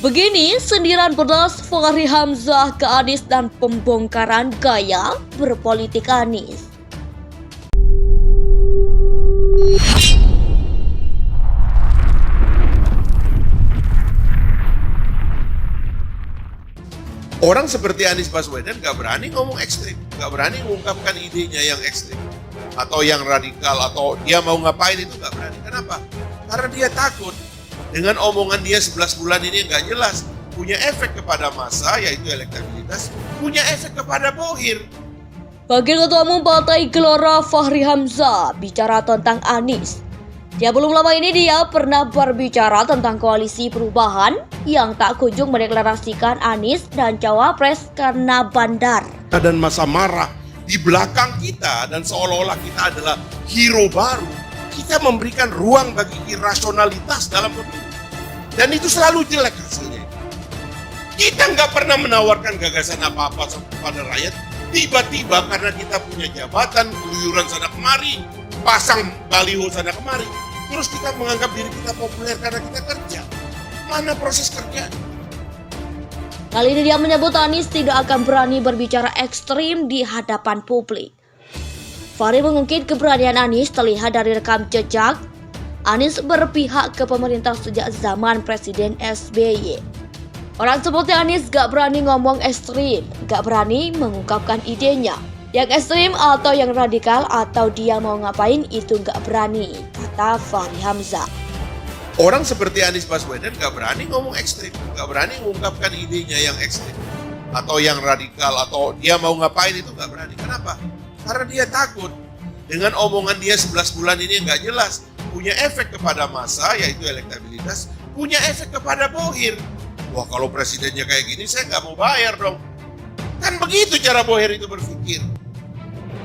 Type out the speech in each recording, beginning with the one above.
Begini sindiran pedas Fachri Hamzah ke Anies dan pembongkaran gaya berpolitik Anies. Orang seperti Anies Baswedan gak berani ngomong ekstrim, gak berani mengungkapkan idenya yang ekstrim atau yang radikal atau dia mau ngapain itu gak berani. Kenapa? Karena dia takut dengan omongan dia 11 bulan ini yang gak jelas, punya efek kepada massa yaitu elektabilitas, punya efek kepada Bohir. Wakil Ketua Umum Partai Gelora Fachri Hamzah bicara tentang Anies. Ya belum lama ini dia pernah berbicara tentang koalisi perubahan yang tak kunjung mendeklarasikan Anies dan Cawapres karena bandar. Dan masa marah di belakang kita dan seolah-olah kita adalah hero baru. Kita memberikan ruang bagi irasionalitas dalam pemilu. Dan itu selalu jelek hasilnya. Kita nggak pernah menawarkan gagasan apa-apa kepada rakyat. Tiba-tiba karena kita punya jabatan, keluyuran sana kemari, pasang baliho sana kemari, terus kita menganggap diri kita populer karena kita kerja. Mana proses kerja? Kali ini dia menyebut Anies tidak akan berani berbicara ekstrim di hadapan publik. Fachri mengungkit keberanian Anies terlihat dari rekam jejak. Anies berpihak ke pemerintah sejak zaman Presiden SBY. Orang seperti Anies gak berani ngomong ekstrim, gak berani mengungkapkan idenya. Yang ekstrim atau yang radikal atau dia mau ngapain itu gak berani, kata Fachri Hamzah. Orang seperti Anies Baswedan gak berani ngomong ekstrim, gak berani mengungkapkan idenya yang ekstrim atau yang radikal atau dia mau ngapain itu gak berani. Kenapa? Karena dia takut dengan omongan dia 11 bulan ini yang gak jelas, punya efek kepada massa yaitu elektabilitas, punya efek kepada Bohir. Wah, kalau presidennya kayak gini saya gak mau bayar dong. Kan begitu cara Bohir itu berpikir.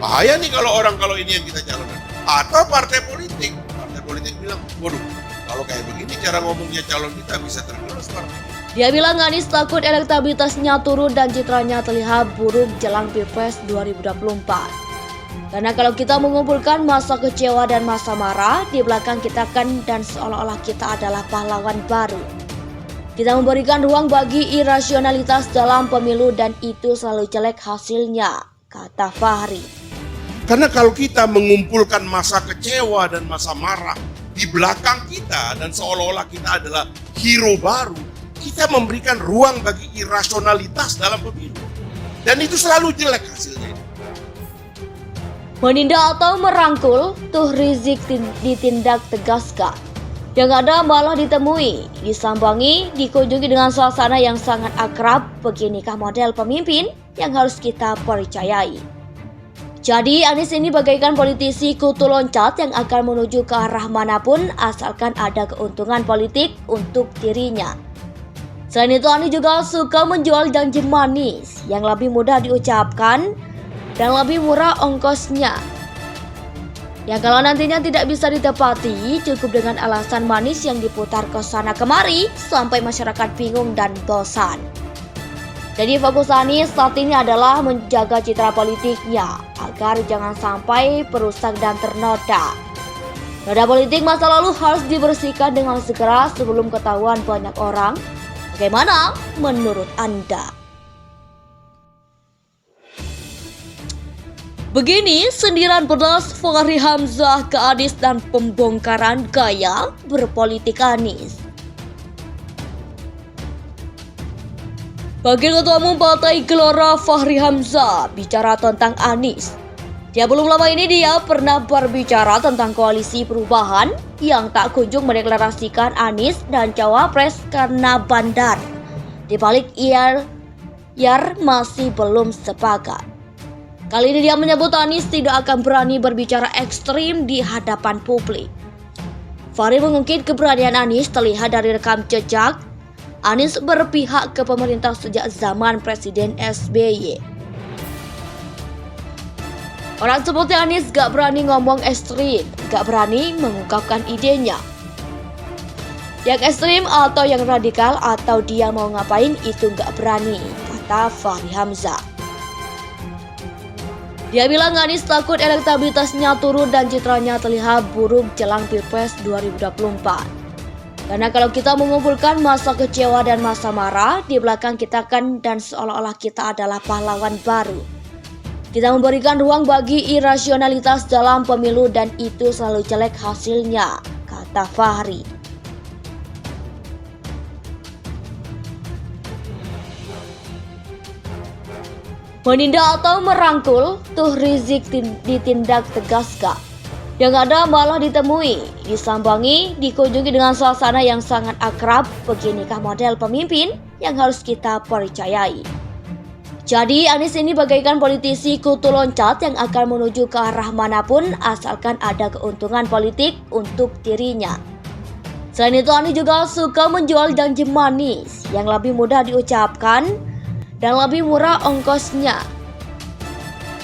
Bahaya nih kalau ini yang kita calonkan. Atau partai politik bilang, waduh, kalau kayak begini cara ngomongnya calon kita bisa tergerus partai. Dia bilang Anies takut elektabilitasnya turun dan citranya terlihat buruk jelang Pilpres 2024. Karena kalau kita mengumpulkan masa kecewa dan masa marah, di belakang kita kan dan seolah-olah kita adalah pahlawan baru. Kita memberikan ruang bagi irasionalitas dalam pemilu dan itu selalu jelek hasilnya, kata Fachri. Karena kalau kita mengumpulkan masa kecewa dan masa marah di belakang kita dan seolah-olah kita adalah hero baru, kita memberikan ruang bagi irasionalitas dalam pemilu. Dan itu selalu jelek hasilnya. Menindak atau merangkul, tuh Rizik ditindak tegaskan. Yang ada malah ditemui, disambangi, dikunjungi dengan suasana yang sangat akrab. Beginikah model pemimpin yang harus kita percayai? Jadi Anies ini bagaikan politisi kutu loncat yang akan menuju ke arah manapun asalkan ada keuntungan politik untuk dirinya. Selain itu Anies juga suka menjual janji manis yang lebih mudah diucapkan dan lebih murah ongkosnya. Yang kalau nantinya tidak bisa ditepati cukup dengan alasan manis yang diputar ke sana kemari sampai masyarakat bingung dan bosan. Jadi fokus Anies saat ini adalah menjaga citra politiknya agar jangan sampai perusak dan ternoda. Noda politik masa lalu harus dibersihkan dengan segera sebelum ketahuan banyak orang. Bagaimana menurut Anda? Begini sindiran pedas Fachri Hamzah ke Anies dan pembongkaran gaya berpolitik Anies. Wakil Ketua Umum Partai Gelora Fachri Hamzah bicara tentang Anies. Ya belum lama ini dia pernah berbicara tentang koalisi perubahan yang tak kunjung mendeklarasikan Anies dan Cawapres karena bandar. Di balik Yar masih belum sepakat. Kali ini dia menyebut Anies tidak akan berani berbicara ekstrim di hadapan publik. Fachri mengungkit keberanian Anies terlihat dari rekam jejak. Anies berpihak ke pemerintah sejak zaman Presiden SBY. Orang seperti Anies gak berani ngomong ekstrim, gak berani mengungkapkan idenya. Yang ekstrim atau yang radikal atau dia mau ngapain itu gak berani, kata Fachri Hamzah. Dia bilang Anies takut elektabilitasnya turun dan citranya terlihat buruk jelang Pilpres 2024. Karena kalau kita mengumpulkan masa kecewa dan masa marah, di belakang kita kan dan seolah-olah kita adalah pahlawan baru. Kita memberikan ruang bagi irasionalitas dalam pemilu dan itu selalu jelek hasilnya, kata Fahri. Menindak atau merangkul, tuh Rizik ditindak tegaskan. Yang ada malah ditemui, disambangi, dikunjungi dengan suasana yang sangat akrab. Beginikah model pemimpin yang harus kita percayai? Jadi Anies ini bagaikan politisi kutu loncat yang akan menuju ke arah manapun asalkan ada keuntungan politik untuk dirinya. Selain itu Anies juga suka menjual janji manis yang lebih mudah diucapkan dan lebih murah ongkosnya.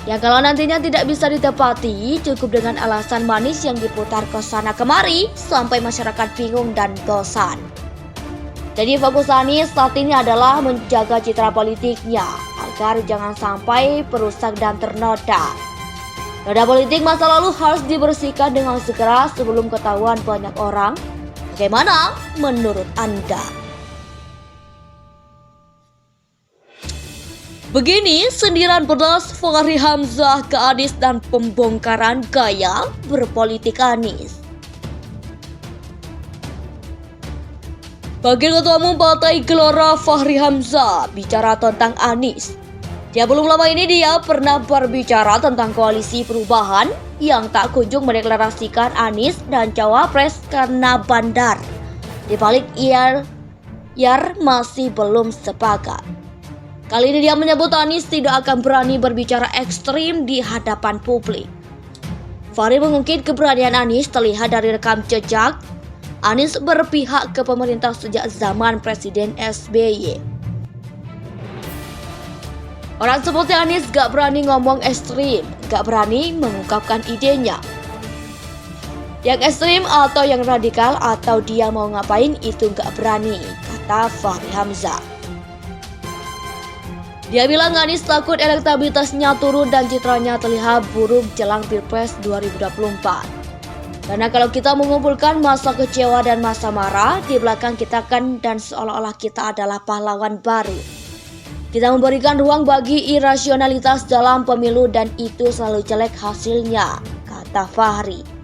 Yang kalau nantinya tidak bisa ditepati, cukup dengan alasan manis yang diputar ke sana kemari sampai masyarakat bingung dan bosan. Jadi fokus Anies saat ini adalah menjaga citra politiknya agar jangan sampai perusak dan ternoda. Noda politik masa lalu harus dibersihkan dengan segera sebelum ketahuan banyak orang. Bagaimana menurut Anda? Begini sindiran pedas Fahri Hamzah ke Anies dan pembongkaran gaya berpolitik Anies. Wakil Ketua Umum Partai Gelora Fahri Hamzah bicara tentang Anies. Dia belum lama ini dia pernah berbicara tentang koalisi perubahan yang tak kunjung mendeklarasikan Anies dan Cawapres karena bandar. Di balik Iar masih belum sepakat. Kali ini dia menyebut Anies tidak akan berani berbicara ekstrim di hadapan publik. Fahri mengungkit keberanian Anies terlihat dari rekam jejak. Anies berpihak ke pemerintah sejak zaman Presiden SBY. Orang seperti Anies gak berani ngomong ekstrim, gak berani mengungkapkan idenya. Yang ekstrim atau yang radikal atau dia mau ngapain itu gak berani, kata Fahri Hamzah. Dia bilang Anies takut elektabilitasnya turun dan citranya terlihat buruk jelang Pilpres 2024. Karena kalau kita mengumpulkan masa kecewa dan masa marah, di belakang kita kan dan seolah-olah kita adalah pahlawan baru. Kita memberikan ruang bagi irasionalitas dalam pemilu dan itu selalu jelek hasilnya, kata Fahri.